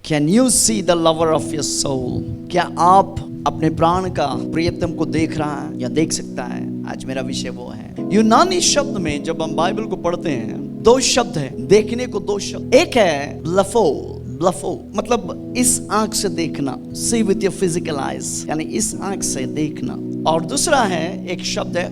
Can you see the lover of your soul? क्या आप अपने प्राण का प्रियतम को देख रहा है या देख सकता है? आज मेरा विषय वो है। यूनानी शब्द में जब हम बाइबल को पढ़ते हैं, दो शब्द है देखने को, दो शब्द। एक है ब्लफो, ब्लफो मतलब इस आंख से देखना, सी विथ योर फिजिकल आइज, यानी इस आंख से देखना। और दूसरा है एक शब्द है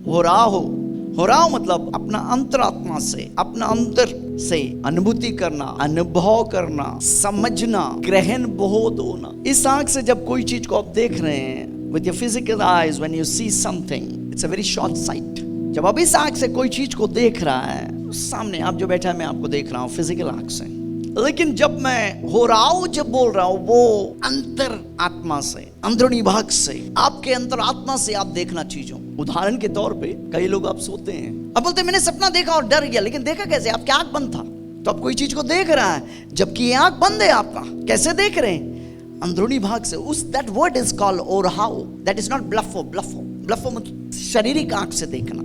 होराहो। होराहो मतलब अपना अंतरात्मा से, अपना अंतर से अनुभूति करना, अनुभव करना, समझना, ग्रहण बोध होना। इस आंख से जब कोई चीज को आप देख रहे हैं, with your physical eyes when you see something, it's a very short sight। जब आप इस आंख से कोई चीज को देख रहा है, सामने आप जो बैठा है मैं आपको देख रहा हूँ फिजिकल आंख से। लेकिन जब मैं हो रहा हूँ, जब बोल रहा हूँ, वो अंतर आत्मा से, अंदरूनी भाग से, आपके अंतर आत्मा से आप देखना चीजों। उदाहरण के तौर पे कई लोग आप सोते हैं, अब बोलते हैं मैंने सपना देखा और डर गया। लेकिन देखा कैसे? आपकी आंख बंद था, तो आप कोई चीज को देख रहा है जबकि ये आंख बंद है आपका। कैसे देख रहे हैं? अंदरूनी भाग से। उस दैट वर्ड इज कॉल्ड ओरहाओ। दैट इज नॉट ब्लफो। ब्लफो ब्लफो मतलब शारीरिक आंख से देखना,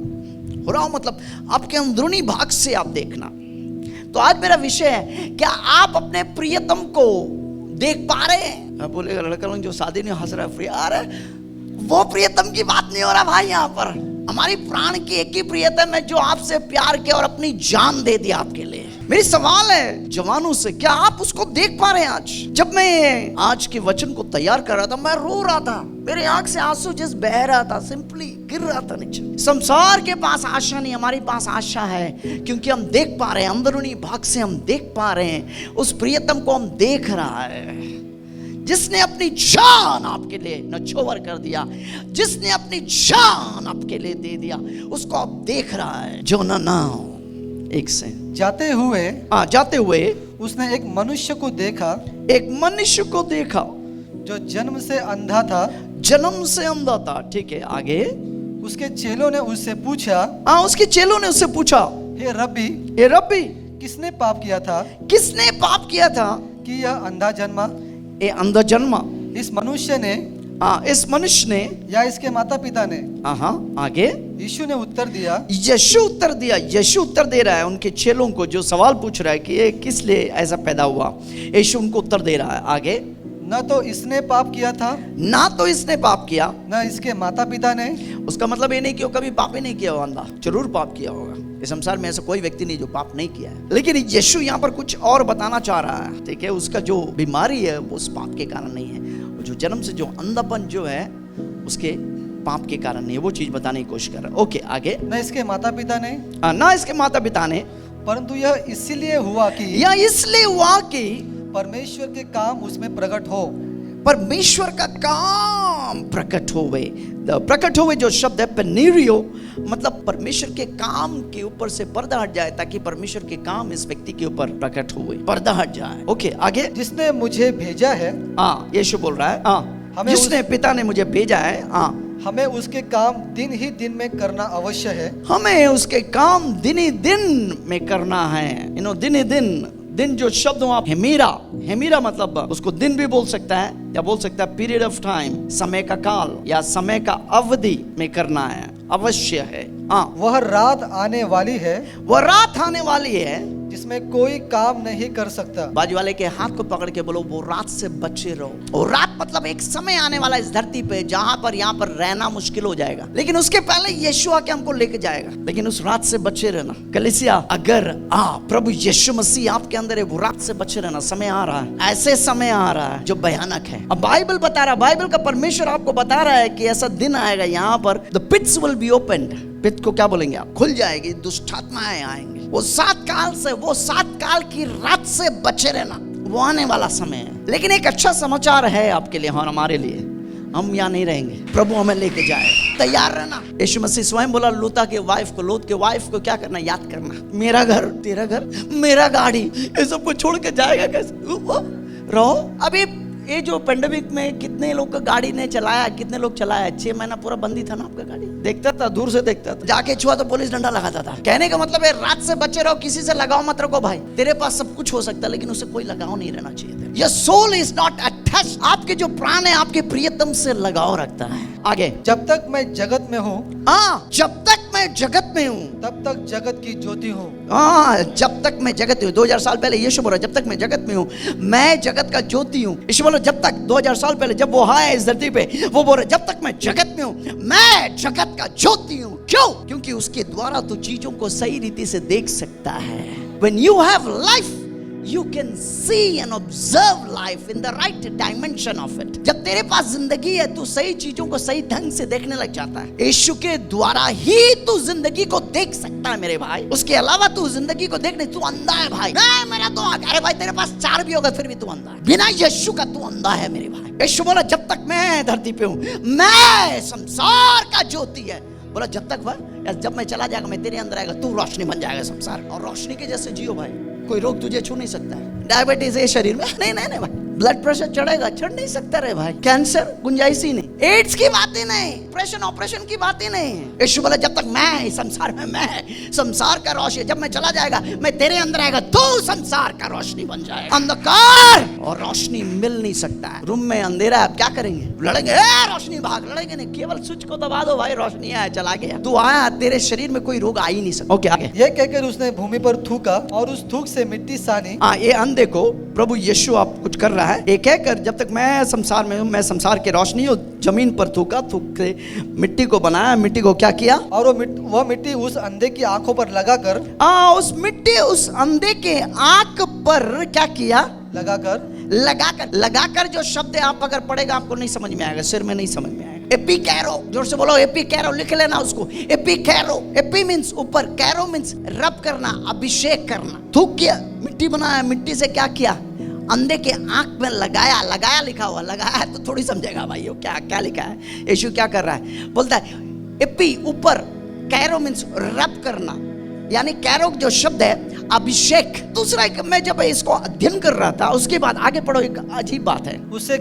ओरहाओ मतलब आपके अंदरूनी भाग से आप देखना। तो आज मेरा विषय है, क्या आप अपने प्रियतम को देख पा रहे हैं? आप बोलेगा लड़का लोग जो शादी नहीं हंस रहा है, अरे वो प्रियतम की बात नहीं हो रहा भाई। यहाँ पर हमारी प्राण की एक ही प्रियतम है जो आपसे प्यार किया और अपनी जान दे दिया आपके लिए। मेरी सवाल है जवानों से, क्या आप उसको देख पा रहे हैं? आज जब मैं आज के वचन को तैयार कर रहा था, मैं रो रहा था, मेरे आंख से आंसू जैसे बह रहा था, सिंपली गिर रहा था नीचे। संसार के पास आशा नहीं, हमारे पास आशा है, क्योंकि हम देख पा रहे हैं, अंदरूनी भाग से हम देख पा रहे हैं, उस प्रियतम को हम देख रहा है जिसने अपनी जान आपके लिए नछोवर कर दिया, जिसने अपनी जान आपके लिए दे दिया, उसको आप देख रहा है। जोना नाउ एक से जाते हुए उसने एक मनुष्य को देखा, एक मनुष्य को देखा जो जन्म से अंधा था। जन्म से अंधा था, ठीक है। आगे उसके चेलों ने उससे पूछा, उसके चेलों ने उससे पूछा, हे रब्बी, हे रब्बी, किसने पाप किया था, किसने पाप किया था कि यह अंधा जन्मा? ये अंधा जन्मा, इस मनुष्य ने, इस मनुष्य ने, या इसके माता पिता ने? आगे यीशु ने उत्तर दिया, यीशु उत्तर दिया। यीशु उत्तर दे रहा है उनके चेलों को जो सवाल पूछ रहा है कि ये किस लिए ऐसा पैदा हुआ। यीशु उनको उत्तर दे रहा है। आगे, न तो इसने पाप किया था, ना तो इसने पाप किया, न इसके माता पिता ने। उसका मतलब ये नहीं कि वो कभी पाप ही नहीं किया होगा। अंधा जरूर पाप किया होगा। इस संसार में ऐसा कोई व्यक्ति नहीं जो पाप नहीं किया है। लेकिन यीशु यहाँ पर कुछ और बताना चाह रहा है, ठीक है। उसका जो बीमारी है वो उस पाप के कारण नहीं है, वो जो जन्म से जो अंधापन जो है उसके पाप के कारण नहीं है, वो चीज बताने की कोशिश कर रहा है। ओके, आगे। न इसके माता पिता ने, ना इसके माता पिता ने, परंतु यह इसलिए हुआ कि, या इसलिए हुआ कि परमेश्वर के काम उसमें प्रकट हो, परमेश्वर का काम प्रकट होवे। प्रकट होवे जो शब्द है पेनेरियो, मतलब परमेश्वर के काम के ऊपर से पर्दा हट जाए, ताकि परमेश्वर के काम इस व्यक्ति के ऊपर प्रकट हुए, पर्दा हट जाए। ओके, आगे। जिसने मुझे भेजा है, यीशु बोल रहा है, जिसने पिता ने मुझे भेजा है, हमें उसके काम दिन ही दिन में करना अवश्य है। हमें उसके काम दिन ही दिन में करना है। दिन ही दिन, दिन जो शब्द हो आप हेमीरा, हेमीरा मतलब उसको दिन भी बोल सकता है या बोल सकता है पीरियड ऑफ टाइम, समय का काल या समय का अवधि में करना है, अवश्य है। वह रात आने वाली है, वह रात आने वाली है जिसमें कोई काम नहीं कर सकता। बाजू वाले के हाथ को पकड़ के बोलो, वो रात से बचे रहो। और रात मतलब एक समय आने वाला इस धरती पे जहां पर यहाँ पर रहना मुश्किल हो जाएगा, लेकिन उसके पहले यीशु आके हमको लेके जाएगा। लेकिन उस रात से बचे रहना। कलीसिया, अगर प्रभु यीशु मसीह आपके अंदर है, वो रात से बचे रहना। समय आ रहा है, ऐसे समय आ रहा है जो भयानक है। अब बाइबल बता रहा है, बाइबल का परमेश्वर आपको बता रहा है कि ऐसा दिन आएगा यहाँ पर द पिट्स विल बी ओपन्ड। पिट को क्या बोलेंगे आप? खुल जाएगी, दुष्टात्माएं आएंगे। वो 7 काल से, वो 7 काल की रात से बचे रहना, वो आने वाला समय है। लेकिन एक अच्छा समाचार है आपके लिए और हमारे लिए, हम यहाँ नहीं रहेंगे, प्रभु हमें लेके जाए, तैयार रहना। यीशु मसीह स्वयं बोला लोता के वाइफ को, लोत के वाइफ को क्या करना? याद करना। मेरा घर, तेरा घर, मेरा गाड़ी, ये सब को छोड़ के जाएगा कैसे? रहो। अभी ये जो पेंडेमिक में कितने लोग का गाड़ी ने चलाया, कितने लोग चलाया? 6 महीना पूरा बंदी था ना आपका गाड़ी। देखता था, दूर से देखता था, जाके छुआ तो पुलिस डंडा लगाता था। कहने का मतलब है रात से बचे रहो, किसी से लगाव मत रखो भाई। तेरे पास सब कुछ हो सकता है लेकिन उससे कोई लगाव नहीं रहना चाहिए। Your soul is not attached। आपके जो प्राण है आपके प्रियतम से लगाव रखता है। आगे, जब तक मैं जगत में हूँ हाँ जब तक मैं जगत में हूँ, तब तक जगत की ज्योति हूँ। हाँ जब तक मैं जगत में हूँ। 2000 साल पहले यीशु बोला जब तक मैं जगत में हूँ मैं जगत का ज्योति हूँ। यीशु बोला जब तक 2000 साल पहले जब वो आया इस धरती पे वो बोला जब तक मैं जगत में हूँ मैं जगत का ज्योति हूँ। क्यों? क्योंकि उसके द्वारा तो चीजों को सही रीति से देख सकता है। When you have life you can see and observe life in the right dimension of it. जब तेरे पास जिंदगी है तू सही चीजों को सही ढंग से देखने लग जाता है। यीशु के द्वारा ही तू जिंदगी को देख सकता है मेरे भाई। उसके अलावा तू जिंदगी को देख नहीं, तू अंधा है भाई। नहीं मेरा तो अरे भाई तेरे पास 4 भी होगा फिर भी तू अंधा है। बिना यीशु का तू अंधा है मेरे भाई। यीशु बोला जब तक मैं धरती पे हूँ मैं संसार का ज्योति है। बोला जब तक वह जब मैं चला जाएगा मैं तेरे अंदर आएगा तू रोशनी बन जाएगा संसार। और रोशनी के जैसे जियो भाई। कोई रोग तुझे छू नहीं सकता है। डायबिटीज है शरीर में, नहीं नहीं नहीं भाई। ब्लड प्रेशर चढ़ेगा, चढ़ नहीं सकता रे भाई। कैंसर गुंजाइश ही नहीं। एड्स की बात ही नहीं, ऑपरेशन की बात ही नहीं। यीशु बोला जब तक मैं संसार में मैं संसार का रोशनी, जब मैं चला जाएगा मैं तेरे अंदर आएगा तो संसार का रोशनी बन जाएगा। अंधकार और रोशनी मिल नहीं सकता है। रूम में अंधेरा है, आप क्या करेंगे? लड़ेंगे, रोशनी भाग, लड़ेंगे नहीं। केवल स्विच को दबा दो भाई, रोशनी आया चला गया। तू आया, तेरे शरीर में कोई रोग आ ही नहीं सकता। ओके आगे। ये कहकर उसने भूमि पर थूका और उस थूक से मिट्टी सानी। हाँ ये अंधे को प्रभु यीशु आप कुछ कर रहा है। ये कहकर जब तक मैं संसार में हूँ मैं संसार के रोशनी हूँ, जमीन पर थूका, थूक के मिट्टी को बनाया। मिट्टी को क्या किया? और वह मिट्टी उस अंधे की आंखों पर लगाकर उस मिट्टी उस अंधे के आंख पर क्या किया? लगाकर जो शब्द आप अगर पढ़ेगा आपको नहीं समझ में आएगा, सिर में नहीं समझ में आएगा। एपी कैरो, जोर से बोलो एपी कैरो, लिख लेना उसको। एपी कैरो, एपी मींस ऊपर, कैरो मींस रब करना, अभिषेक करना। थूक किया, मिट्टी बनाया, मिट्टी से क्या किया? अंधे के आंख में लगाया। लगाया लिखा हुआ, लगाया तो थोड़ी समझेगा भाई क्या क्या लिखा है। यीशु क्या कर रहा है? बोलता है एपी ऊपर, कैरो मींस रब करना, यानी कैरो जो शब्द है अभिषेक। दूसरा एक मैं जब इसको अध्ययन कर रहा था उसके बाद आगे पढ़ो, एक अजीब बात है। उससे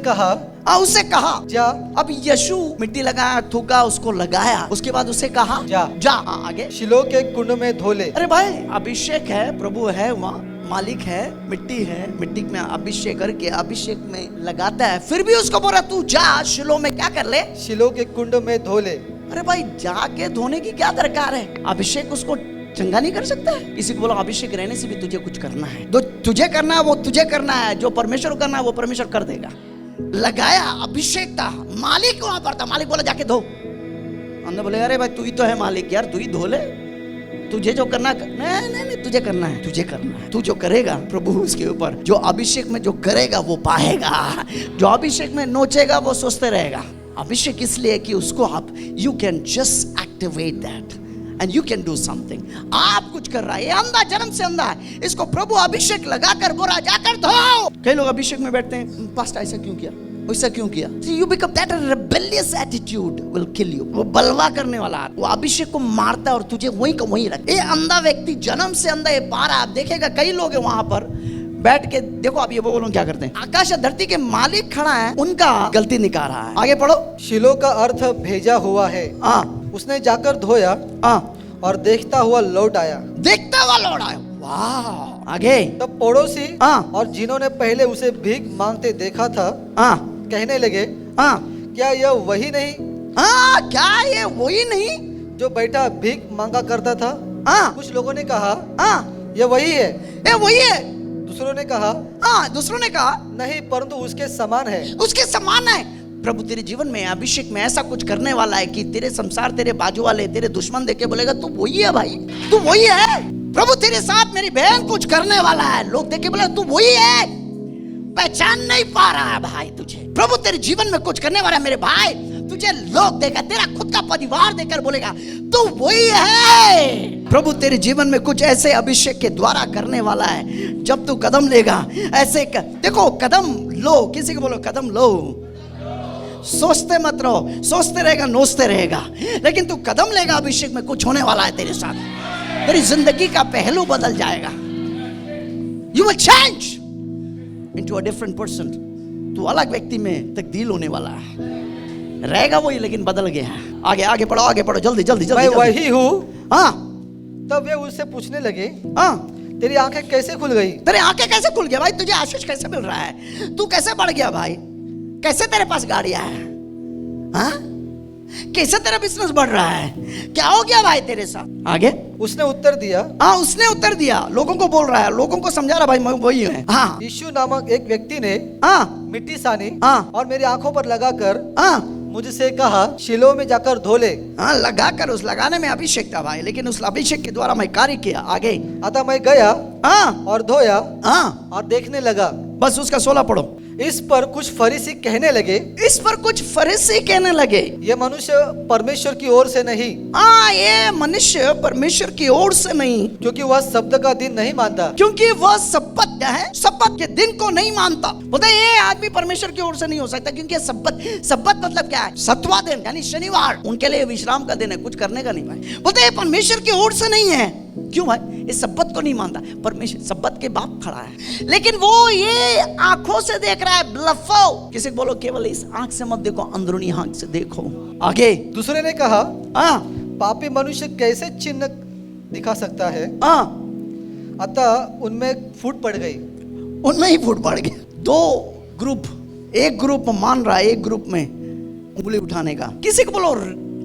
कहा जा। अब यीशु मिट्टी लगाया, थूका, उसको लगाया, उसके बाद उसे कहा जा। आगे शिलो के कुंड में धो ले। अरे भाई अभिषेक है, प्रभु है वहाँ, मालिक है, मिट्टी है, मिट्टी में अभिषेक करके अभिषेक में लगाता है। फिर भी उसको बोला तू जा शिलो में क्या कर ले? शिलो के कुंड में धो ले। अरे भाई जाके धोने की क्या दरकार है? अभिषेक उसको चंगा नहीं कर सकता है? किसी को बोला अभिषेक रहने से भी तुझे कुछ करना है, जो तुझे करना है वो तुझे करना है, जो परमेश्वर को करना है वो परमेश्वर कर देगा। लगाया, अभिषेक था, मालिक वहां पर था। मालिक बोला जाके धो। अंदर बोले अरे भाई तू ही तो है मालिक यार, तू ही धो ले, तुझे जो करना नहीं तुझे करना है, तुझे करना है। तू जो करेगा प्रभु उसके ऊपर, जो अभिषेक में जो करेगा वो पाएगा, जो अभिषेक में नोचेगा वो सोचते रहेगा। अभिषेक इसलिए कि उसको आप you can just activate that and you can do something. आप कुछ कर रहा है, ये अंधा जन्म से अंधा है, इसको प्रभु अभिषेक लगाकर बोला जाकर धो। कई लोग अभिषेक में बैठते हैं, पास्ट ऐसा क्यों किया, वैसा क्यों किया? You become that rebellious attitude will kill you। वो बलवा करने वाला, वो अभिषेक को मारता है और तुझे वहीं का वहीं रखता है। ये अंधा व्यक्ति जन्म से अंधा ये पा रहा है। आप देखेगा कई लोग हैं वहां पर बैठ के, देखो आप ये बोलो क्या करते हैं। आकाश और धरती के मालिक खड़ा है, उनका गलती निकाल रहा है। आगे पढ़ो। शिलो का अर्थ भेजा हुआ है। उसने जाकर धोया और देखता हुआ लौट आया। देखता हुआ लौट आया, वाह। आगे तब पड़ोसी और जिन्होंने पहले उसे भीख मांगते देखा था कहने लगे क्या यह वही नहीं? क्या ये वही नहीं जो बैठा भीख मांगा करता था? कुछ लोगों ने कहा यह वही है, ये वही है। दूसरों ने कहा नहीं, परंतु उसके समान है, उसके समान है। प्रभु तेरे जीवन में अभिषेक में ऐसा कुछ करने वाला है कि तेरे संसार, तेरे बाजू वाले, तेरे दुश्मन देख के बोलेगा तू वही है भाई, तू वही है। प्रभु तेरे साथ मेरी बहन कुछ करने वाला है, लोग देख के बोलेगा तू वही है। पहचान नहीं पा रहा है भाई तुझे, प्रभु तेरे जीवन में कुछ करने वाला है मेरे भाई। तुझे लोग देखा, तेरा खुद का परिवार देखकर बोलेगा तू वही है। प्रभु तेरे जीवन में कुछ ऐसे अभिषेक के द्वारा करने वाला है। जब तू कदम लेगा ऐसे देखो, कदम लो, किसी को बोलो कदम लो। सोचते मत रहो, सोचते रहेगा नोचते रहेगा, लेकिन तू कदम लेगा अभिषेक में कुछ होने वाला है तेरे साथ। तेरी जिंदगी का पहलू बदल जाएगा। You will change into a different person। तू अलग व्यक्ति में तब्दील होने वाला है। रहेगा वही लेकिन बदल गया है। आगे आगे पढ़ो, आगे पढ़ो, जल्दी जल्दी जल्दी। मैं वही हूँ। तब वे उससे पूछने लगे तेरी आंखें कैसे खुल गई? तेरी आंखें कैसे खुल गया भाई? तुझे आशीष कैसे मिल रहा है? तू कैसे बढ़ गया भाई? कैसे तेरे पास गाड़ियां है? कैसे तेरा बिजनेस बढ़ रहा है? क्या हो गया भाई तेरे साथ? आगे उसने उत्तर दिया, हाँ उसने उत्तर दिया, लोगों को बोल रहा है, लोगों को समझा रहा भाई मैं वही है। हाँ यीशु नामक एक व्यक्ति ने हाँ मिट्टी सानी हाँ और मेरी आंखों पर लगाकर हाँ मुझसे कहा, शिलो में जाकर धो ले। हाँ लगा कर, उस लगाने में अभिषेक था भाई, लेकिन उस अभिषेक के द्वारा मैं कार्य किया। आगे अतः मैं गया हाँ और धोया हाँ और देखने लगा। बस उसका 16 पढ़ो। इस पर कुछ फरीसी कहने लगे, इस पर कुछ फरीसी कहने लगे, ये मनुष्य परमेश्वर की ओर से नहीं, हाँ ये मनुष्य परमेश्वर की ओर से नहीं, क्योंकि वह शब्द का दिन नहीं मानता। क्योंकि वह सब्बत क्या है, सब्बत के दिन को नहीं मानता। बोलते ये आदमी परमेश्वर की ओर से नहीं हो सकता, क्योंकि सब्बत, सब्बत मतलब क्या है? सत्वा दिन, यानी शनिवार उनके लिए विश्राम का दिन है, कुछ करने का नहीं भाई। बोलते ये परमेश्वर की ओर से नहीं है। क्यों भाई? इस सब्बत को नहीं मानता। परमेश्वर सब्बत के बाप खड़ा है, लेकिन वो ये आंखों से देख रहा है। ब्लफो, किसी को बोलो केवल इस आंख से मत देखो, अंदरूनी आंख से देखो। आगे दूसरे ने कहा, हाँ पापी मनुष्य कैसे चिन्ह दिखा सकता है? हाँ अतः उनमें फूट पड़ गई। उनमें ही फूट पड़ गया। दो ग्रुप, एक ग्रुप मान रहा है, एक ग्रुप में उंगली उठाने का। किसी को बोलो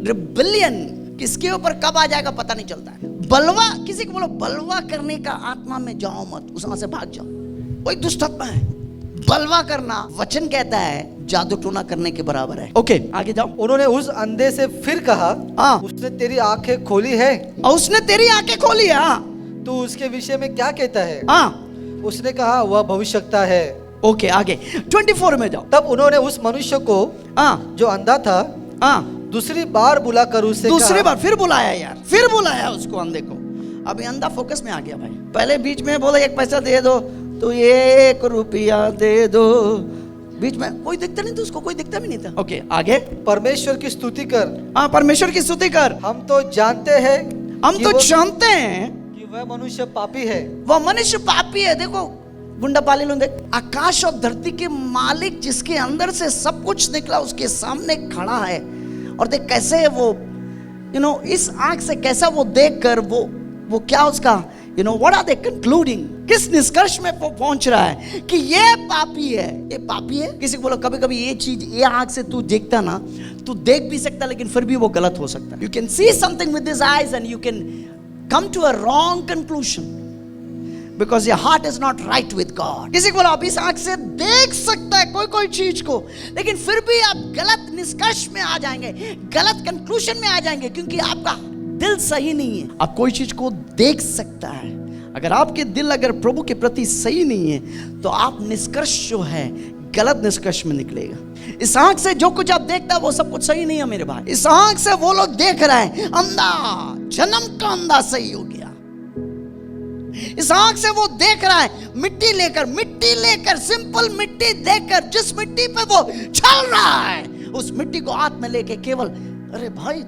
रिबेलियन, किसके ऊपर कब आ जाएगा पता नहीं चलता है। बलवा, किसी को बोलो बलवा करने का आत्मा में जाओ मत, उसमें से भाग जाओ। कोई दुष्ट आत्मा है। बलवा करना वचन कहता है जादू टोना करने के बराबर है। ओके आगे जाओ। उन्होंने उस अंधे से फिर कहा, हाँ उसने तेरी आंखें खोली है। और उसने तेरी आंखें खोली है। हाँ तू उसके विषय में क्या कहता है? हाँ उसने कहा, वह भविष्यवक्ता है। ओके आगे 24 में जाओ। तब उन्होंने उस मनुष्य को हाँ जो अंधा था हाँ दूसरी बार बुलाकर उससे दूसरी कहा, बार फिर बुलाया यार, फिर बुलाया उसको अंधे को। अभी अंधा फोकस में आ गया भाई। पहले बीच में बोला 1 पैसा दे दो, तो 1 रुपया दे दो। बीच में कोई दिखता नहीं था उसको, कोई दिखता भी नहीं था। ओके आगे। परमेश्वर की स्तुति कर। हाँ परमेश्वर की स्तुति कर। हम तो जानते हैं जानते हैं कि वह मनुष्य पापी है। वह मनुष्य पापी है। देखो गुंडा पाले लो, देख आकाश और धरती के मालिक जिसके अंदर से सब कुछ निकला उसके सामने खड़ा है, और देख कैसे वो इस आंख से कैसा वो देख कर वो क्या उसका व्हाट आर दे कंक्लूडिंग, किस निष्कर्ष में वो पहुंच रहा है कि ये पापी है, ये पापी है। किसी को बोलो कभी कभी ये चीज, ये आंख से तू देखता ना, तू देख भी सकता लेकिन फिर भी वो गलत हो सकता है। You can see something with this eyes and you can come to a wrong conclusion because your heart is not right with God। किसी को बोलो आप इस आंख से देख सकता है कोई चीज को, लेकिन फिर भी आप गलत निष्कर्ष में आ जाएंगे, गलत कंक्लूजन में आ जाएंगे, क्योंकि आपका दिल सही नहीं है। आप कोई चीज को देख सकता है, अगर आपके दिल अगर प्रभु के प्रति सही नहीं है तो आप निष्कर्ष जो है गलत निष्कर्ष में निकलेगा। इस आंख से जो कुछ आप देखता है वो सब कुछ सही नहीं है मेरे भाई। इस आंख से वो लोग देख रहे हैं, अंधा जन्म का अंधा सही हो गया। इस आंख से वो देख रहा है मिट्टी लेकर सिंपल मिट्टी देखकर, जिस मिट्टी पे वो चल रहा है उस मिट्टी को हाथ में लेके केवल अरे भाई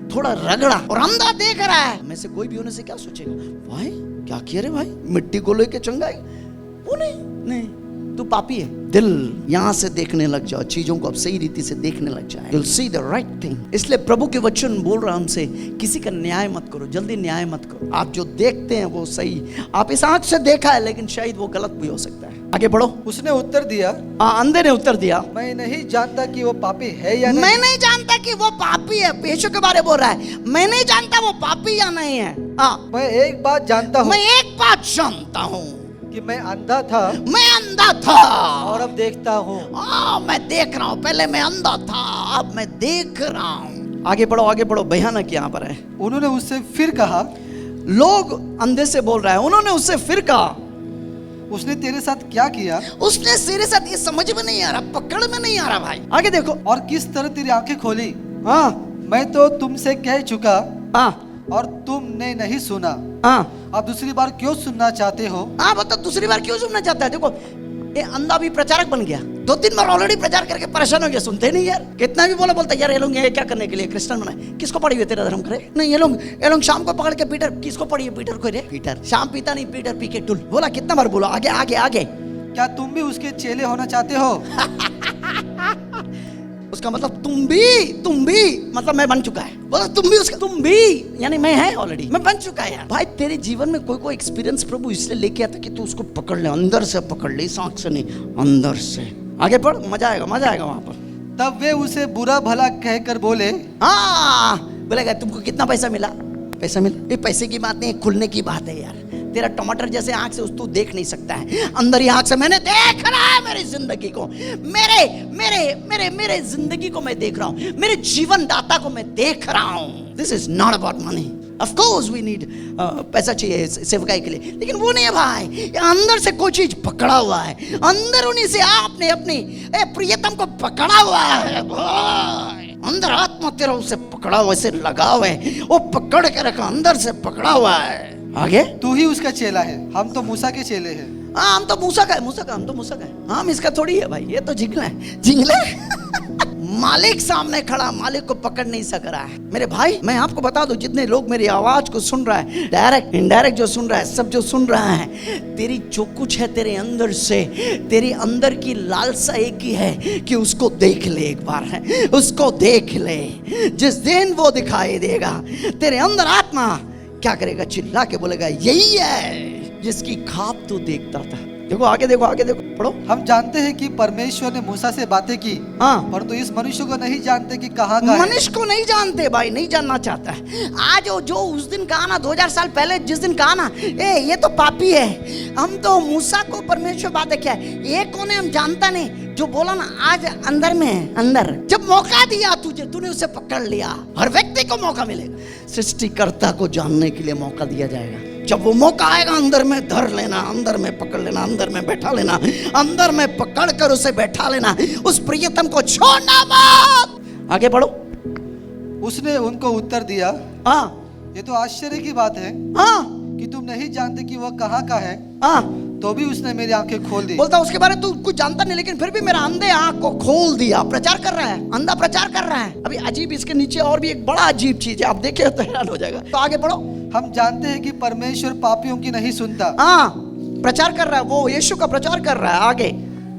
थोड़ा रगड़ा, और अंधा देख रहा है। में से कोई भी होने से क्या सोचेगा, भाई क्या किया रे भाई, मिट्टी को लेके चंगाई? वो नहीं तू पापी है। दिल यहां से देखने लग जाओ, चीजों को अब सही रीति से देखने लग जाए। You'll see the right thing। इसलिए प्रभु के वचन बोल रहा हमसे, किसी का न्याय मत करो, जल्दी न्याय मत करो। आप जो देखते हैं वो सही, आप इस आंख से देखा है लेकिन शायद वो गलत भी हो सकता है। आगे बढ़ो। उसने उत्तर दिया, अंधे ने उत्तर दिया, मैं नहीं जानता कि वो पापी है या नहीं। मैं नहीं जानता कि वो पापी है। पेशों के बारे बोल रहा है, मैं नहीं जानता वो पापी या नहीं है। मैं एक बात जानता हूँ, मैं एक बात जानता हूँ कि मैं अंधा था और अब देखता हूँ। मैं देख रहा हूँ, पहले मैं अंधा था अब मैं देख रहा हूँ। आगे बढ़ो, भयानक यहाँ पर है। उन्होंने उससे फिर कहा, लोग अंधे से बोल रहा है, उन्होंने उससे फिर कहा, उसने तेरे साथ क्या किया? उसने तेरे साथ, ये समझ में नहीं आ रहा, पकड़ में नहीं आ रहा भाई। आगे देखो। और किस तरह तेरी आंखें खोली? मैं तो तुमसे कह चुका और तुमने नहीं सुना। आप दूसरी बार क्यों सुनना चाहते हो? बता दूसरी बार क्यों सुनना चाहता है? देखो ये अंधा भी प्रचारक बन गया, 2-3 बार ऑलरेडी प्रचार करके परेशान हो गया, सुनते नहीं यार। कितना भी बोलता यार ये लोग ये क्या करने के लिए क्रिश्चियन बनाए, किसको पड़ी हुई तेरा धर्म करे? नहीं ये लोग शाम को पकड़ के पीटर, किसको पड़ी है पीटर को रे? पीटर शाम पीता नहीं, पीटर पी के टुल। बोला कितना बार बोला, आगे। क्या तुम भी उसके चेले होना चाहते हो? उसका मतलब तुम भी मतलब मैं बन चुका है। बोला तुम भी यानी मैं है ऑलरेडी, मैं बन चुका है यार। भाई तेरे जीवन में कोई एक्सपीरियंस प्रभु इसलिए लेके आता कि तू उसको पकड़ ले, अंदर से पकड़ ले, इस आंख से नहीं, अंदर से। आगे पढ़, मजा आएगा वहां पर। तब वे उसे बुरा भला कहकर बोले, हाँ बोलेगा तुमको कितना पैसा मिला? पैसा मिला? ये पैसे की बात नहीं है, खुलने की बात है यार। तेरा टमाटर जैसे आंख से तू देख नहीं सकता है, अंदर ही आंख से मैंने देख रहा है मेरी जिंदगी को, मेरे मेरे मेरे मेरे जिंदगी को मैं देख रहा हूँ, मेरे जीवन दाता को मैं देख रहा हूँ। This is not about money. Of course we need पैसा चाहिए सेवकाई के लिए, लेकिन वो नहीं है भाई। अंदर से कोई चीज पकड़ा हुआ है, अंदर उन्हीं से आपने अपनी प्रियतम को पकड़ा हुआ है भाई। अंदर आत्मा तेरा उसे पकड़ा हुआ, ऐसे लगाव है, वो पकड़ के रखा, अंदर से पकड़ा हुआ है। आगे तू ही उसका चेला है, हम तो मूसा के चेले हैं। हाँ हम तो मूसा का है, हम तो मूसा का है, हम इसका थोड़ी है भाई, ये तो जिंगला है, जिंगला मालिक सामने खड़ा, मालिक को पकड़ नहीं सक रहा है। मेरे भाई मैं आपको बता दूं, जितने लोग मेरी आवाज को सुन रहा है, डायरेक्ट इनडायरेक्ट जो सुन रहा है, सब जो सुन रहा है, तेरी जो कुछ है तेरे अंदर से, तेरी अंदर की लालसा एक ही है कि उसको देख ले एक बार, है उसको देख ले। जिस दिन वो दिखाई देगा, तेरे अंदर आत्मा क्या करेगा? चिल्ला के बोलेगा यही है जिसकी ख्वाब तू देखता था। देखो आगे देखो, आगे देखो, पढ़ो। हम जानते हैं कि परमेश्वर ने मूसा से बातें की, हाँ, परंतु इस मनुष्य को नहीं जानते कि कहाँ का है। मनुष्य को नहीं जानते भाई, नहीं जानना चाहता है। आज जो उस दिन कहा ना, 2000 साल पहले जिस दिन कहा ना, ये तो पापी है, हम तो मूसा को परमेश्वर बातें क्या है, ये कौन है हम जानता नहीं, जो बोला ना आज अंदर में है। अंदर जब मौका दिया तुझे, तूने उसे पकड़ लिया। हर व्यक्ति को मौका मिलेगा, सृष्टिकर्ता को जानने के लिए मौका दिया जाएगा। जब वो मौका आएगा, अंदर में धर लेना, अंदर में पकड़ लेना, अंदर में बैठा लेना, अंदर में पकड़ कर उसे बैठा लेना, उस प्रियतम को छोड़ना मत। आगे बढ़ो। उसने उनको उत्तर दिया, हाँ ये तो आश्चर्य की बात है, हाँ कि तुम नहीं जानते कि वह कहाँ का है। हाँ, तो भी उसने मेरी आंखें खोल दी। बोलता उसके बारे में तू कुछ जानता नहीं, लेकिन फिर भी मेरा अंधे आंख को खोल दिया। प्रचार कर रहा है, अंधा प्रचार कर रहा है। अभी अजीब इसके नीचे और भी एक बड़ा अजीब चीज है, आप देखे तो हैरान हो जाएगा। तो आगे बढ़ो। हम जानते हैं कि परमेश्वर पापियों की नहीं सुनता। हाँ, प्रचार कर रहा है वो, यीशु का प्रचार कर रहा है। आगे,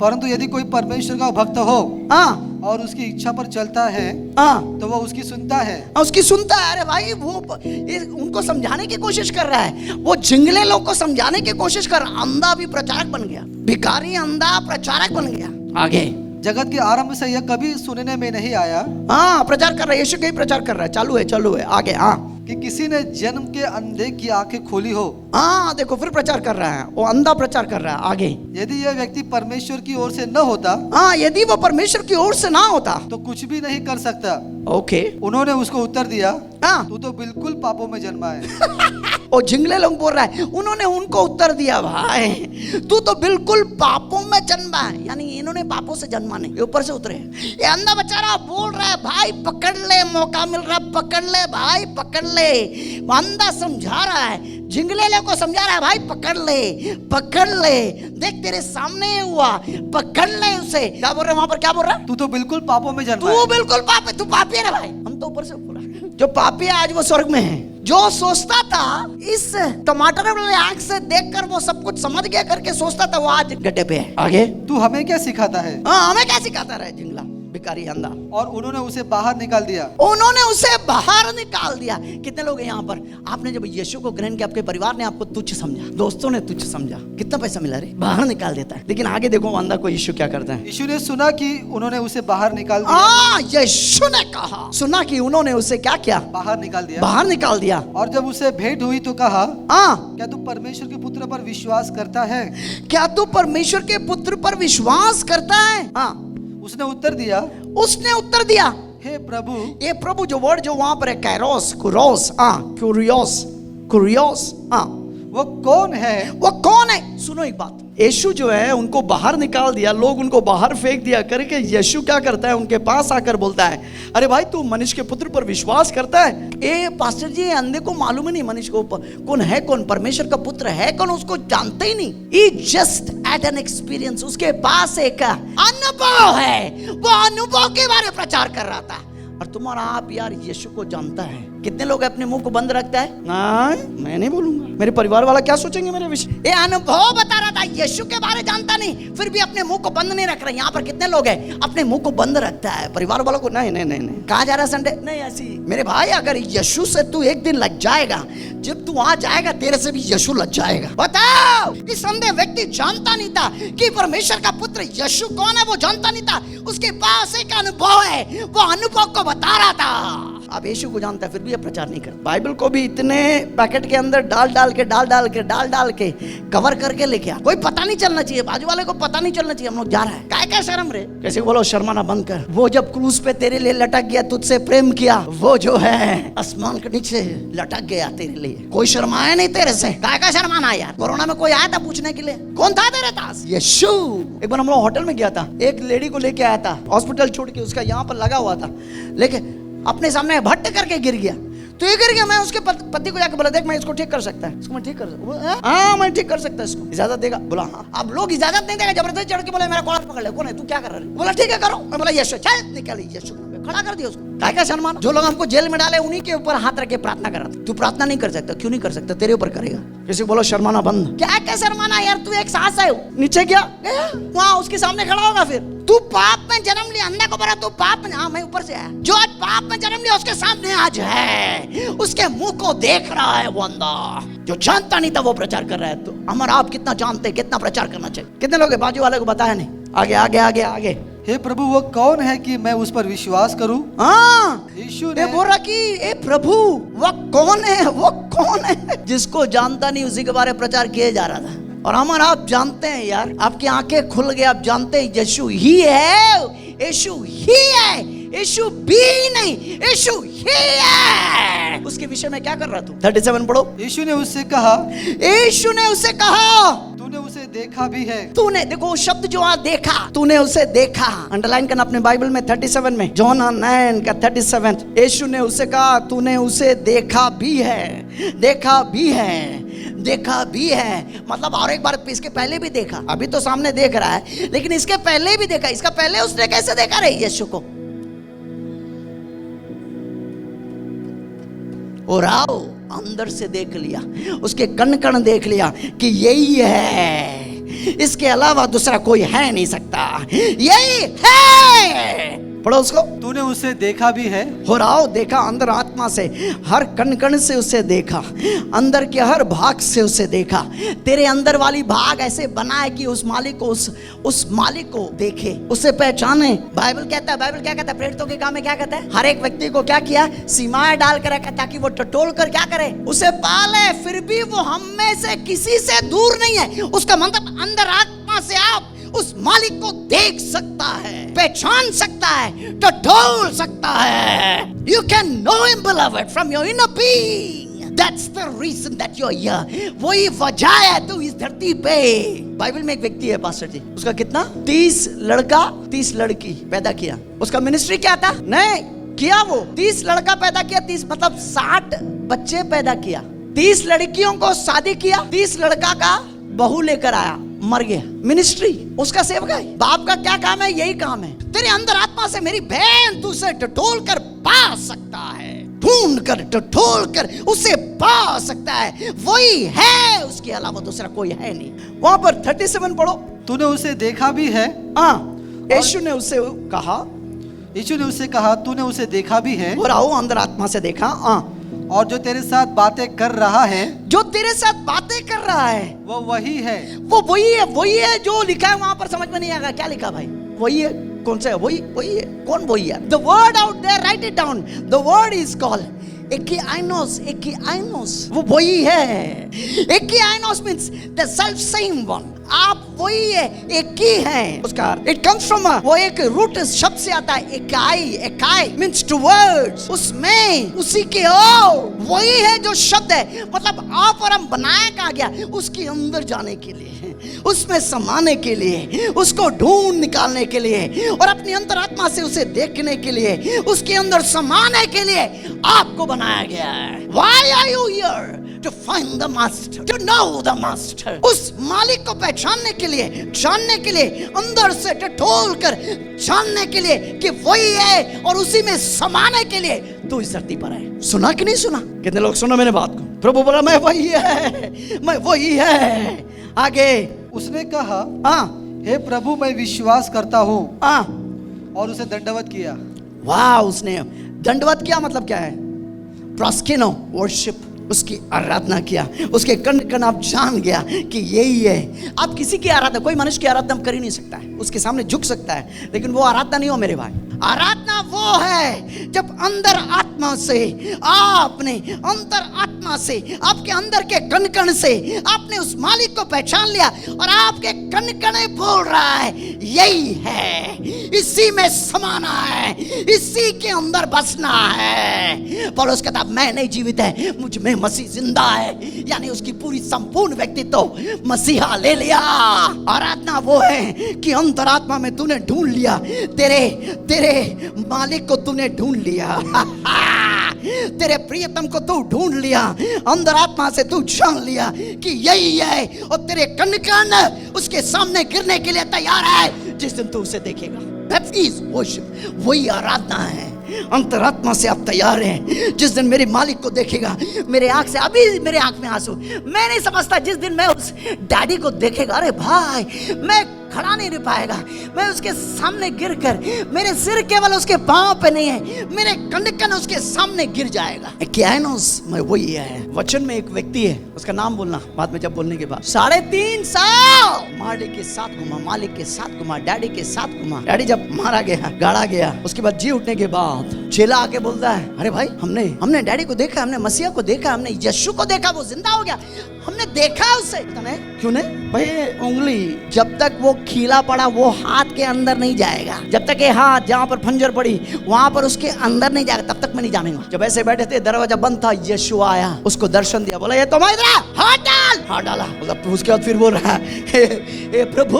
परंतु यदि कोई परमेश्वर का भक्त हो, हाँ, और उसकी इच्छा पर चलता है, हाँ, तो वो उसकी सुनता है। उसकी सुनता है। अरे भाई वो उनको समझाने की कोशिश कर रहा है, वो जिंगले लोग को समझाने की कोशिश कर रहा। अंधा भी प्रचारक बन गया, भिखारी अंधा प्रचारक बन गया। आगे, जगत के आरंभ से यह कभी सुनने में नहीं आया। हाँ, प्रचार कर रहा है, यीशु का ही प्रचार कर रहा है, चालू है। आगे, हाँ, कि किसी ने जन्म के अंधे की आंखें खोली हो। हाँ देखो, फिर प्रचार कर रहा है, वो अंधा प्रचार कर रहा है। आगे, यदि यह व्यक्ति परमेश्वर की ओर से न होता, हाँ, यदि वो परमेश्वर की ओर से ना होता तो कुछ भी नहीं कर सकता। ओके। उन्होंने उसको उत्तर दिया, हाँ, तू तो बिल्कुल पापों में जन्मा है। वो जिंगले लोग बोल रहा है, उन्होंने उनको उत्तर दिया, भाई तू तो बिल्कुल पापों में जन्मा है। यानी इन्होंने पापों से जन्मा नहीं, ऊपर से उतरे। ये अंधा बेचारा बोल रहा है, भाई पकड़ ले, मौका मिल रहा है, पकड़ ले भाई, पकड़ ले। अंधा समझा रहा है, जिंगले लोग को समझा रहा है, भाई पकड़ ले, पकड़ ले, देख तेरे सामने हुआ, पकड़ ले उसे। क्या बोल रहे वहां पर, क्या बोल रहा है? तू तो बिल्कुल पापों में जन्मा है। तू बिल्कुल पापी, तू पापी है ना भाई। हम तो ऊपर से ऊपर, जो पापी है आज वो स्वर्ग में है। जो सोचता था इस टमाटर वाले आंख से देखकर वो सब कुछ समझ गया करके सोचता था, वो आज गड्ढे पे है। आगे, तू हमें क्या सिखाता है? हाँ, हमें क्या सिखाता रहा जिंगला भिखारी अंधा। और उन्होंने उसे बाहर निकाल दिया। उन्होंने उसे बाहर निकाल दिया। कितने लोग हैं यहाँ पर, आपने जब यीशु को ग्रहण किया, आपके परिवार ने आपको तुच्छ समझा, दोस्तों ने तुच्छ समझा, कितना पैसा मिला रे, बाहर निकाल देता है। लेकिन आगे देखो अंधा को यीशु क्या करता है। यीशु ने सुना कि उन्होंने उसे बाहर निकाल दिया। हाँ, यीशु ने कहा, सुना कि उन्होंने उसे क्या किया, बाहर निकाल दिया, बाहर निकाल दिया। और जब उसे भेंट हुई तो कहा, हाँ, क्या तू परमेश्वर के पुत्र पर विश्वास करता है? क्या तू परमेश्वर के पुत्र पर विश्वास करता है? हाँ, उसने उत्तर दिया, हे प्रभु। ये प्रभु जो वर्ड जो वहां पर है, कैरोस, कुरोस, कुरियोस, वो कौन है? वो कौन है? सुनो एक बात, यीशु जो है उनको बाहर निकाल दिया, लोग उनको बाहर फेंक दिया करके यीशु क्या करता है, उनके पास आकर बोलता है, अरे भाई तू मनुष्य के पुत्र पर विश्वास करता है? ए पास्टर जी, अंधे को मालूम ही नहीं मनुष्य को कौन है, कौन परमेश्वर का पुत्र है कौन, उसको जानते ही नहीं। ही जस्ट एट एन एक्सपीरियंस, उसके पास एक अनुभव है, वो अनुभव के बारे में प्रचार कर रहा था। और तुम्हारा आप यार यीशु को जानता है, कितने लोग अपने मुंह को बंद रखता है? मैं नहीं बोलूंगा, मेरे परिवार वाला क्या सोचेंगे मेरे विषय। ये अनुभव बता रहा था, यीशु के बारे जानता नहीं, फिर भी अपने मुंह को बंद नहीं रख रहा। यहाँ पर कितने लोग हैं अपने मुंह को बंद रखता है, परिवार वालों को नहीं नहीं नहीं नहीं। कहा जा रहा संडे नहीं ऐसी। मेरे भाई अगर यीशु से तू एक दिन लग जाएगा, जब तू वहां जाएगा तेरे से भी यीशु लग जाएगा। बताओ, इस संदेह व्यक्ति जानता नहीं था कि परमेश्वर का पुत्र यीशु कौन है, वो जानता नहीं था। उसके पास एक अनुभव है, वो अनुभव को बता रहा था। अब यीशु को जानता है फिर भी ये प्रचार नहीं करता। बाइबल को भी इतने पैकेट के अंदर डाल डाल के कवर करके लेके आ। कोई पता नहीं चलना चाहिए, बाजू वाले को पता नहीं चलना चाहिए हम लोग जा रहा है। काय शर्म रे, कैसे बोलो शर्माना बंद कर। वो जब क्रूस पे तेरे लिए लटक गया, तुझसे प्रेम किया, वो जो है आसमान के नीचे लटक गया तेरे लिए। कोई शर्माया नहीं तेरे से, काय शर्माना यार। कोरोना में कोई आया था पूछने के लिए, कौन था तेरे पास? यीशु। एक बार हम लोग होटल में गया था, एक लेडी को लेके आया था, हॉस्पिटल छोड़ के, उसका यहाँ पर लगा हुआ था, लेकिन अपने सामने भट्ट करके गिर गया। तो ये गिर गया, मैं उसके पति को जाकर बोला, देख मैं इसको ठीक कर सकता है, इसको मैं ठीक कर सकता, हाँ मैं ठीक कर सकता है, इसको इजाजत देगा? बोला हाँ। अब लोग इजाजत नहीं देगा, जबरदस्ती चढ़ के बोले मेरा कॉलर पकड़ ले, कौन है तू, क्या कर रहा है? बोला ठीक है करो। मैं बोला यीशु, चल निकल, यीशु खड़ा कर दिया उसको। क्या शर्माना? जो लोग हमको जेल में डाले उन्हीं के ऊपर हाथ रख के प्रार्थना कर रहा था। तू प्रार्थना नहीं कर सकता, क्यों नहीं कर सकता? तेरे ऊपर करेगा। किसी को बोलो शर्माना बंद। क्या शर्माना यार, तू एक सांस है नीचे गया वहां उसके सामने खड़ा होगा, फिर तू पाप में जन्म लिया, अंधा को बोला तू पाप में, हाँ मैं ऊपर से आया। जो आज पाप में जन्म लिया उसके सामने आज है, उसके मुंह को देख रहा है वो अंधा। जो जानता नहीं था वो प्रचार कर रहा है। तो हमारा आप कितना जानते हैं, कितना प्रचार करना चाहिए? कितने लोग बाजू वाले को बताया नहीं? आगे आगे आगे आगे। हे प्रभु, वो कौन है कि मैं उस पर विश्वास करूं? हाँ, यीशु ने बोल रहा कि ए प्रभु वो कौन है, वो कौन है? जिसको जानता नहीं उसी के बारे में प्रचार किया जा रहा था। और हमारा आप जानते हैं यार, आपकी आंखें खुल गए, आप जानते हैं यीशु ही है, यीशु ही है, यीशु भी नहीं, यीशु ही है। उसके विषय में क्या कर रहा तू? 37 पढ़ो। यीशु ने उससे कहा, यीशु ने उससे कहा, तूने उसे देखा भी है। तूने, देखो शब्द जो आ देखा, तूने उसे देखा, अंडरलाइन करना अपने बाइबल में 37 में, जॉन 9 का 37। यीशु ने उसे कहा तूने उसे देखा भी है, देखा भी है, देखा भी है। मतलब और एक बार इसके पहले भी देखा, अभी तो सामने देख रहा है, लेकिन इसके पहले भी देखा। इसका पहले उसने कैसे देखा रे यीशु को? और आओ अंदर से देख लिया, उसके कण कण देख लिया कि यही है, इसके अलावा दूसरा कोई है नहीं सकता, यही है। पढ़ो उसको। तूने उसे देखा भी है। हो रहा देखा, अंदर आत्मा से, हर कण कण से उसे देखा, अंदर के हर भाग से उसे देखा। तेरे अंदर वाली भाग ऐसे बना है कि उस मालिक को, उस मालिक को देखे, उसे पहचाने। बाइबल कहता है, बाइबल क्या कहता है? प्रेरितों के काम में क्या कहता है? हर एक व्यक्ति को क्या किया? सीमाएं डाल कर रखा ताकि वो टटोल कर क्या करे? उसे पाले। फिर भी वो हम में से किसी से दूर नहीं है। उसका मतलब अंदर आत्मा से आप उस मालिक को देख सकता है, पहचान सकता है, टटोल सकता है। You can know him, beloved, from your inner being. That's the reason that you're here. वही वजह है तू इस धरती पे। बाइबल में एक व्यक्ति है पास्टर जी, उसका कितना 30 लड़का 30 लड़की पैदा किया। उसका मिनिस्ट्री क्या था? नहीं किया, वो 30 लड़का पैदा किया, 30 मतलब 60 बच्चे पैदा किया, 30 लड़कियों को शादी किया, 30 लड़का का बहू लेकर आया, मर गया। मिनिस्ट्री उसका सेवका है। बाप का क्या काम है? यही काम है। तेरे अंदर आत्मा से मेरी बहन तू उसे टटोल कर पा सकता है, ढूंढ कर टटोल कर उसे पा सकता है, वही है, उसके अलावा दूसरा कोई है नहीं। वहां पर 37 पढ़ो। तूने उसे देखा भी है। हाँ, यीशु ने उससे कहा, यीशु ने उससे कहा तूने उसे देखा भी है। और आओ अंदर आत्मा से देखा। हाँ, और जो तेरे साथ बातें कर रहा है, जो तेरे साथ बातें कर रहा है वो वही है, वो वही है, वही है जो लिखा है वहां पर। समझ में नहीं आएगा क्या लिखा भाई? वही है। कौन सा है? वही वही है। कौन वही है? The word out there, write it down. The word is called एकिआइनोस, एकिआइनोस, वो वही है। एकिआइनोस means the self same one. आप वही है, एक ही है। उसका इट कम्स फ्रॉम, वो एक रूट शब्द से आता है, एकाई। एकाई मींस टुवर्ड्स, उसमें, उसी के ओर। वही है जो शब्द है, मतलब आप और हम बनाया कहा गया उसके अंदर जाने के लिए, उसमें समाने के लिए, उसको ढूंढ निकालने के लिए और अपनी अंतरात्मा से उसे देखने के लिए, उसके अंदर समाने के लिए आपको बनाया गया है। Why are you here? To find the master, to know the master. उस मालिक को पहचानने के लिए, जानने के लिए, अंदर से टटोल कर जानने के लिए कि वही है और उसी में समाने के लिए तू इस धरती पर है। सुना कि नहीं सुना? कितने लोग सुना मेरे बात को? प्रभु बोला मैं वही है, मैं वही है। आगे उसने कहा, हाँ हे प्रभु मैं विश्वास करता हूँ, हाँ, और उसे दंडवत किया। वाह, उसने दंडवत किया मतलब क्या है? प्रोस्केनो, वर्शिप, उसकी आराधना किया। उसके कण कण आप जान गया कि यही है। आप किसी की आराधना, कोई मनुष्य की आराधना कर ही नहीं सकता है, उसके सामने झुक सकता है, लेकिन वो आराधना नहीं हो मेरे भाई। आराधना वो है जब अंदर आत्मा से आपने, अंतर आत्मा से, आपके अंदर के कण कण से आपने उस मालिक को पहचान लिया और आपके कण कण बोल रहा है यही है, इसी में समाना है, इसी के अंदर बसना है। पौलुस कहता मैं नहीं जीवित है, मुझ में मसीह जिंदा है, यानी उसकी पूरी संपूर्ण व्यक्तित्व मसीहा ले लिया। आराधना वो है कि अंतरात्मा में तूने ढूंढ लिया, तेरे मालिक को तूने ढूंढ लिया, तेरे प्रियतम को तू ढूंढ लिया, अंतरात्मा से तू जान लिया कि यही है, और तेरे कण कण उसके सामने गिरने के लिए तैयार है जिस दिन तू उसे देखेगा। That is worship, वही आराधना है। अंतरात्मा से आप तैयार हैं, जिस दिन मेरे मालिक को देखेगा, मेरे आंख से, अभी मेरे आंख में आंसू, मैं नहीं समझता जिस दिन मैं उस डैडी को देखेगा, अरे भाई मैं खड़ा नहीं रह पाएगा, मैं उसके सामने गिरकर, मेरे सिर केवल उसके पांव पे नहीं है, मेरे कण कण उसके सामने गिर जाएगा। क्या है ना, उसमें वही है। वचन में एक व्यक्ति है, उसका नाम बोलना बाद में, जब बोलने के बाद 3.5 साल मालिक के साथ घुमा, मालिक के साथ घुमा, डैडी के साथ घुमा। डैडी जब मारा गया, गाड़ा गया, उसके बाद जी उठने के बाद चेला आके बोलता है अरे भाई हमने डैडी को देखा, हमने मसीहा को देखा, हमने यीशु को देखा, वो जिंदा हो गया, हमने देखा उसे। क्यों नहीं भाई? उंगली जब तक वो खीला पड़ा वो हाथ के अंदर नहीं जाएगा, जब तक ये हाथ जहां पर फंजर पड़ी वहां पर उसके अंदर नहीं जाएगा, तब तक मैं नहीं जानेगा। जब ऐसे बैठे थे, दरवाजा बंद था, यीशु आया, उसको दर्शन दिया, बोला ये तो हाथ डाल, हाथ डाला। मतलब उसके बाद फिर बोल रहा है हे प्रभु,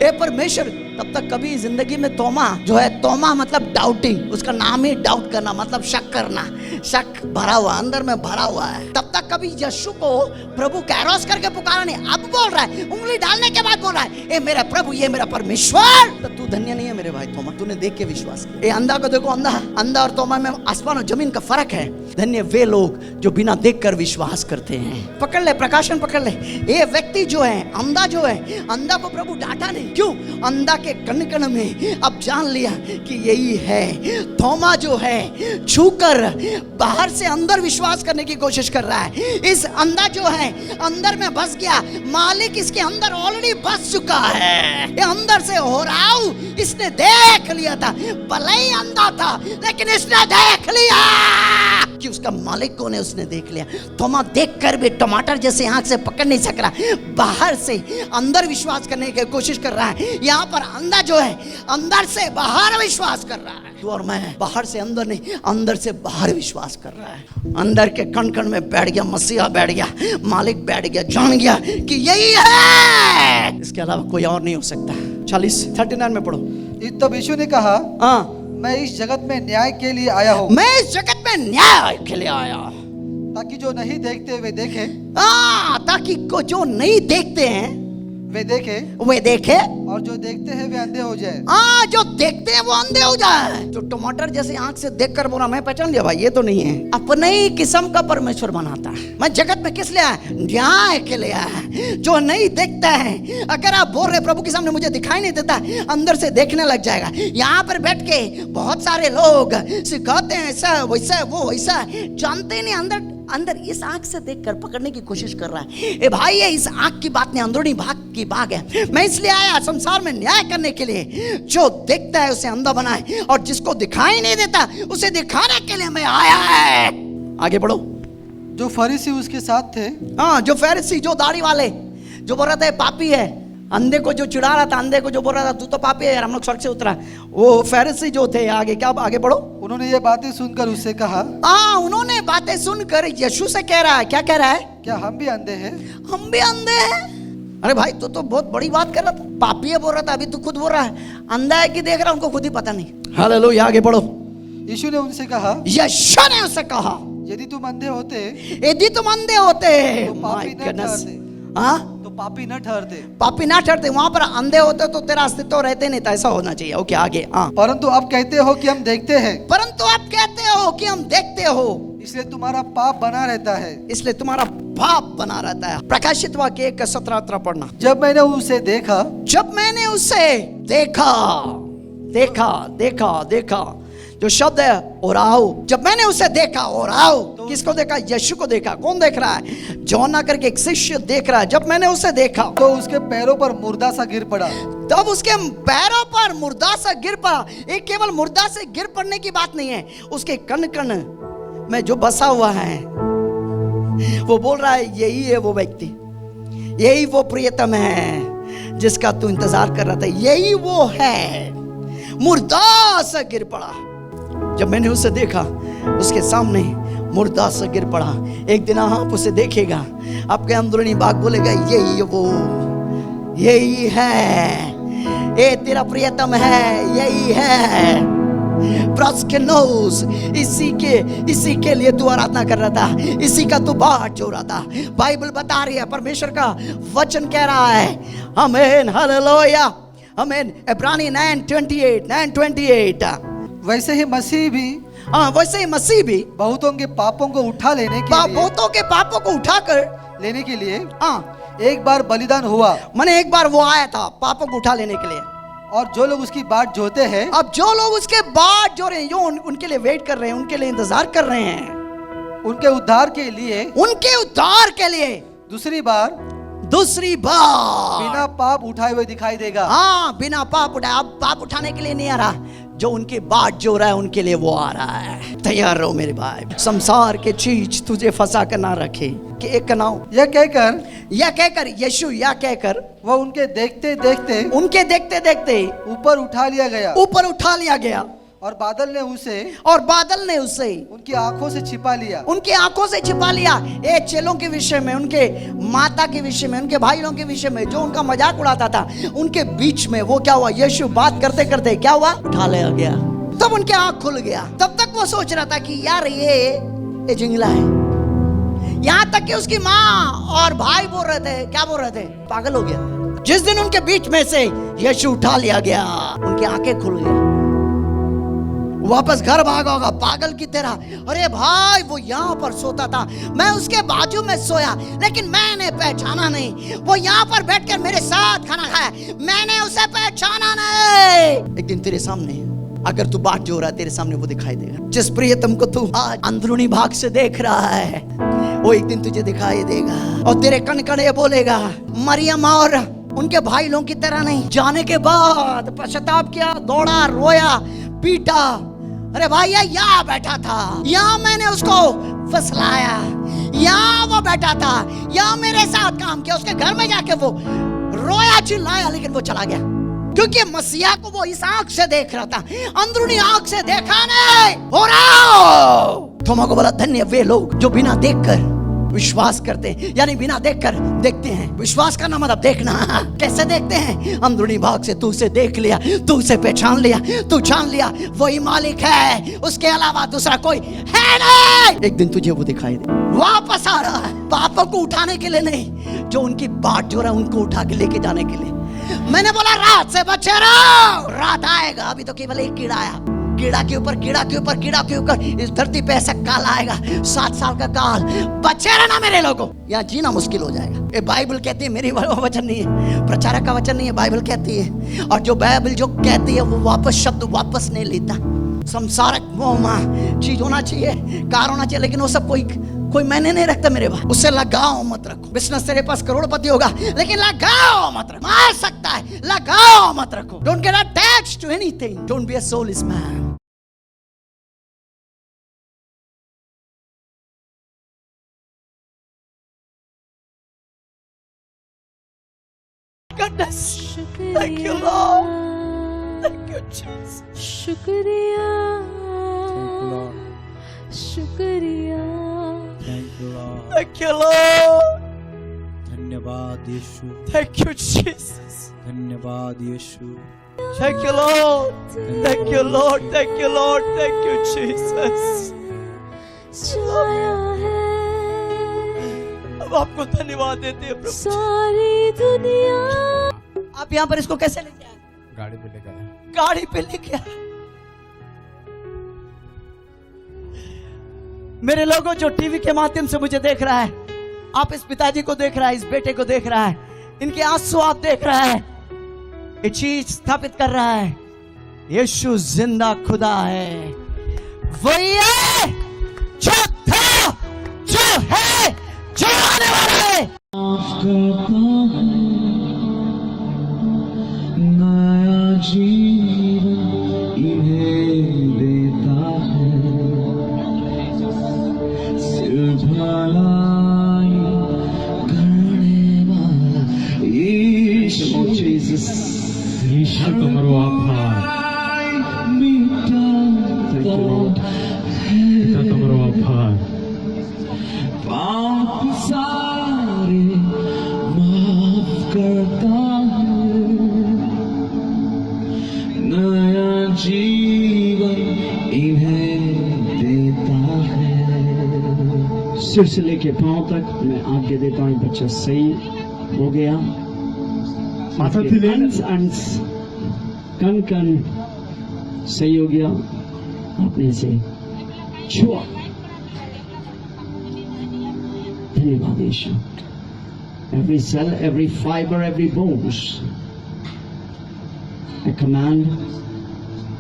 हे परमेश्वर। तब तक कभी जिंदगी में तोमा जो है, तोमा मतलब डाउटिंग, उसका नाम ही डाउट करना, मतलब शक करना, शक भरा हुआ, अंदर में भरा हुआ है। तब तक कभी यीशु को प्रभु कैरोस करके पुकारा नहीं। अब बोल रहा है, उंगली डालने के बाद बोल रहा है ए मेरा प्रभु, ये मेरा परमेश्वर। तो तू धन्य नहीं है मेरे भाई तोमा, तूने देख के विश्वास किया। ए अंधा को देखो, अंधा और तोमा में आसमान और जमीन का फर्क है। धन्य वे लोग जो बिना देखकर विश्वास करते हैं। पकड़ ले, प्रकाशन पकड़ ले। ये व्यक्ति जो है, अंधा जो है, अंधा को प्रभु डांटा नहीं। क्यों? अंधा के कण कण में अब जान लिया कि यही है। थोमा जो है छूकर बाहर से अंदर विश्वास करने की कोशिश कर रहा है। इस अंधा जो है अंदर में बस गया, मालिक इसके अंदर ऑलरेडी बस चुका है। ये अंदर से हो रहा हूं, इसने देख लिया था, भले ही अंधा था लेकिन इसने देख लिया कि उसका मालिक कौन है, उसने देख लिया। थोमा देखकर भी टमाटर जैसे आंख से पकड़ नहीं सक रहा, बाहर से अंदर विश्वास करने की कोशिश कर रहा है। यहाँ पर अंधा जो है अंदर से बाहर विश्वास कर रहा है। तू और मैं बाहर से अंदर नहीं, अंदर से बाहर विश्वास कर रहा है। अंदर के कण कण में बैठ गया, मसीहा बैठ गया, मालिक बैठ गया, जान गया कि यही है, इसके अलावा कोई और नहीं हो सकता। 39 में पढ़ो। तब यीशु ने कहा, हाँ मैं इस जगत में न्याय के लिए आया हूँ, मैं इस जगत में न्याय के लिए आया, ताकि जो नहीं देखते वे देखें, ताकि जो नहीं देखते हैं वे देखे, और जो देखते हैं वे अंधे हो जाए। जो देखते हैं वो अंधे हो जाए। जो टमाटर जैसे आंख से देखकर बोला मैं पहचान लिया भाई ये तो नहीं है, अपने ही किस्म का परमेश्वर बनाता है। मैं जगत में किस लिए आया? न्याय के लिए आया। जो नहीं देखता है, अगर आप बोल रहे प्रभु के सामने मुझे दिखाई नहीं देता, अंदर से देखने लग जाएगा। यहाँ पर बैठ के बहुत सारे लोग सिखाते हैं ऐसा वैसा वो वैसा, जानते ही नहीं अंदर इस आंख से देखकर पकड़ने की कोशिश कर रहा है। ए भाई ये इस आंख की बात नहीं, अंदरूनी भाग की बात है। मैं इसलिए आया संसार में न्याय करने के लिए। जो देखता है उसे अंधा बनाए, और जिसको दिखाई नहीं देता उसे दिखाने के लिए मैं आया है। आगे बढ़ो। जो फरीसी उसके साथ थे, जो फरीसी, जो दाढ़ी वाले, जो बोल रहा था पापी है, अंधे को जो चिढ़ा रहा था, अंधे को जो बोल रहा था तू तो पापी है यार, हम लोग स्वर्ग से उतरा, वो फरीसी जो थे। आगे क्या? आगे बढ़ो। उन्होंने ये बातें सुनकर उससे कहा, उन्होंने बातें सुनकर यीशु से कह रहा है, क्या कह रहा है? क्या हम भी अंधे हैं? हम भी अंधे हैं? अरे भाई तो बहुत बड़ी बात कर रहा था, पापी है बोल रहा था, अभी तू खुद बोल रहा है अंधा है कि देख रहा, उनको खुद ही पता नहीं। हालेलुया। आगे बढ़ो। यीशु ने उनसे कहा, यीशु ने उससे कहा, यदि तुम अंधे होते तो पापी न ठहरते, पापी ना ठहरते। वहां पर अंधे होते तो तेरा अस्तित्व रहते नहीं था, ऐसा होना चाहिए। ओके आगे। परंतु अब कहते हो कि हम देखते हैं, परंतु आप कहते हो हो कि हम देखते हो, इसलिए तुम्हारा पाप बना रहता है। इसलिए तुम्हारा पाप बना रहता है। प्रकाशित वाक्य 1:17 पढ़ना। जब मैंने उसे देखा, जब मैंने उसे देखा, देखा देखा देखा जो शब्द है और आओ, जब मैंने उसे देखा और आओ, किसको देखा? यीशु को देखा। कौन देख रहा है? जॉन करके एक शिष्य देख रहा है। जब मैंने उसे देखा तो उसके पैरों पर मुर्दा सा गिर पड़ा। तब उसके पैरों पर मुर्दा सा गिर पड़ा। एक केवल मुर्दा से गिर पड़ने की बात नहीं है, उसके कण कण में जो बसा हुआ है वो बोल रहा है यही है वो व्यक्ति, यही वो प्रियतम है जिसका तू इंतजार कर रहा था, यही वो है। मुर्दा सा गिर पड़ा। जब मैंने उसे देखा, उसके सामने मुर्दा सा गिर पड़ा। एक दिन आप उसे देखेगा, आपके अंदरूनी भाग बोलेगा यही है वो, यही है, ये तेरा प्रियतम है, यही है। प्रस्किनोस, इसी के लिए तू आराधना कर रहा था, इसी का तू बाट जो रहा था। बाइबल बता रही है, परमेश्वर का वचन कह रहा है, आमीन, हालेलुया, आमीन। इब्रानी 9:28 वैसे ही मसीह भी, वैसे ही मसीह भी बहुतों के पापों को उठा लेने के लिए, बहुतों के पापों को उठाकर लेने के लिए एक बार बलिदान हुआ। माने एक बार वो आया था पापों को उठा लेने के लिए। और जो लोग उसकी बाट जोते हैं, अब जो लोग उसके बाट जो रहे हैं, जो उनके लिए वेट कर रहे हैं, उनके लिए इंतजार कर रहे हैं, उनके उद्धार के लिए, दूसरी बार बिना पाप उठाए हुए दिखाई देगा। हाँ, बिना पाप उठाए। अब पाप उठाने के लिए नहीं आ रहा, जो उनके बाट जो रहा है उनके लिए वो आ रहा है। तैयार रहो मेरे भाई, संसार के चीज तुझे फंसा कर ना रखे कि एक कनाओ। यह कहकर यीशु यह कहकर वो उनके देखते देखते ऊपर उठा लिया गया और बादल ने उसे उनकी आंखों से छिपा लिया। ये चेलों के विषय में, उनके माता के विषय में, उनके भाई लोगों के विषय में, जो उनका मजाक उड़ाता था, उनके बीच में वो क्या हुआ? यीशु बात करते करते क्या हुआ? उठा लिया गया। तब उनके आंख खुल गया। तब तक वो सोच रहा था कि यार ये जिंगला है। यहाँ तक कि उसकी माँ और भाई बोल रहे थे, क्या बोल रहे थे? पागल हो गया। जिस दिन उनके बीच में से यीशु उठा लिया गया, उनकी आंखें खुल गई, वापस घर भागा होगा पागल की तरह। अरे भाई, वो यहाँ पर सोता था, मैं उसके बाजू में सोया, लेकिन मैंने पहचाना नहीं। वो यहाँ पर बैठकर मेरे साथ खाना खाया, मैंने उसे पहचाना नहीं। एक दिन तेरे सामने, अगर तू बाट जो रहा है, तेरे सामने वो दिखाई देगा। जिस प्रियतम को तू आज अंदरूनी भाग से देख रहा है, वो एक दिन तुझे दिखाई देगा और तेरे कण कण ये बोलेगा, मरियम और उनके भाई लोगों की तरह नहीं। जाने के बाद पश्चाताप किया, दौड़ा, रोया, पीटा। अरे भाई, यहाँ बैठा था, यहाँ मैंने उसको फसलाया, यहाँ वो बैठा था, यहाँ मेरे साथ काम किया। उसके घर में जाके वो रोया, चिल्लाया, लेकिन वो चला गया, क्योंकि मसीहा को वो इस आंख से देख रहा था, अंदरूनी आंख से देखा नहीं। हो रहा थोमा को बोला, धन्य वे लोग जो बिना देखकर विश्वास करते हैं, यानी बिना देखकर देखते हैं। विश्वास करना मतलब देखना। कैसे देखते हैं? अंदरूनी भाग से। तू उसे देख लिया, तू उसे पहचान लिया, तू जान लिया वही मालिक है, उसके अलावा दूसरा कोई है नहीं। एक दिन तुझे वो दिखाई दे, वापस आ रहा है, पापों को उठाने के लिए नहीं, जो उनकी बाट जो रहा है उनको उठा के लेके जाने के लिए। मैंने बोला रात से बचे रहो, रात आएगा। अभी तो केवल एक कीड़ा आया, कीड़ा के ऊपर इस धरती पे ऐसा काल आएगा, 7 साल का काल। बचे रहना मेरे लोगों, यहाँ जीना मुश्किल हो जाएगा। ये बाइबल कहती है, मेरी वचन नहीं है, प्रचारक का वचन नहीं है, बाइबल कहती है। और जो बाइबल जो कहती है वो शब्द वापस नहीं लेता। संसारक मोह चीज होना चाहिए, कार होना चाहिए, लेकिन वो सब कोई मैंने नहीं रखता मेरे भाई। उससे लगाओ मत रखो। बिजनेस तेरे पास करोड़पति होगा, लेकिन लगाओ मत रखो। मार सकता है, लगाओ मत रखो। Don't get attached to anything. Don't be a soulless man. Goodness. Thank you, Lord. Thank you, Jesus. शुक्रिया, शुक्रिया, Thank you, Lord. धन्यवाद यीशु, Thank you, Jesus. धन्यवाद यीशु, Thank you, Lord. Thank you, Lord. Thank you, Lord. Thank you, Jesus. छाया है अब आपको धन्यवाद देते हैं प्रभु। सारी दुनिया। आप यहाँ पर इसको कैसे लेके आए? गाड़ी पे लेके आए। मेरे लोगों जो टीवी के माध्यम से मुझे देख रहा है, आप इस पिताजी को देख रहा है, इस बेटे को देख रहा है, इनके आंसू आप देख रहा है, ये चीज स्थापित कर रहा है, यीशु जिंदा खुदा है। वही है जो था, जो है, जो आने वाला है। नया जीवन इन्हें देता है, सिर्फ भलाई करने वाला यीशु। यीशु તમારો આભાર, मिटाता પિતા તમારો આભાર। पाप सारे माफ करता है, नया जीवन इन्हें देता है। सिर से लेके पांव तक मैं आज्ञा देता हूँ, बच्चा सही हो गया। अंश कन कन सही हो गया, आपने से छुआ। धन्यवाद यीशु। Every cell, every fiber, every bones, I command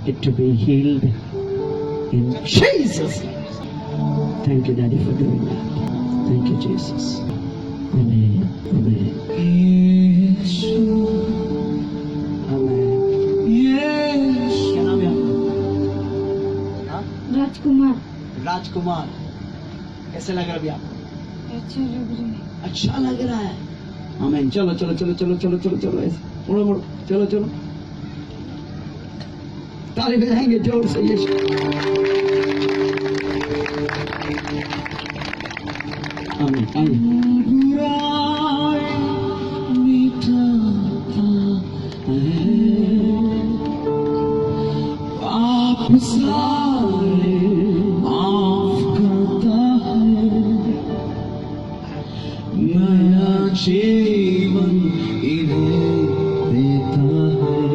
it to be healed in Jesus' name. Thank you, Daddy, for doing that. Thank you, Jesus. Amen. Amen. Yeshu, Amen. यीशु। क्या नाम है आपका? राजकुमार। राजकुमार। कैसे लग रहा है अभी आपको? अच्छा लग रही है। अच्छा लग रहा है। आमीन। चलो चलो चलो चलो चलो चलो चलो, ऐसे मुड़ो मुड़ो, चलो चलो, ताली बजाएंगे जोर से यीशु। आमीन आमीन। बुराई मिटाता है, पाप सारे माफ करता है, नया जीवन इन्हें देता है।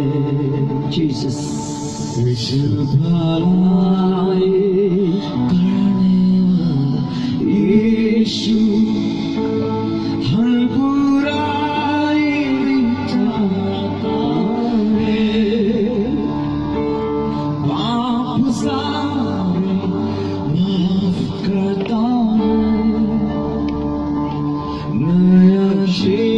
जीसस। सिर्फ भलाई करने वाला यीशु, हर बुराई मिटाता है, पाप सारे माफ करता है, नया जीवन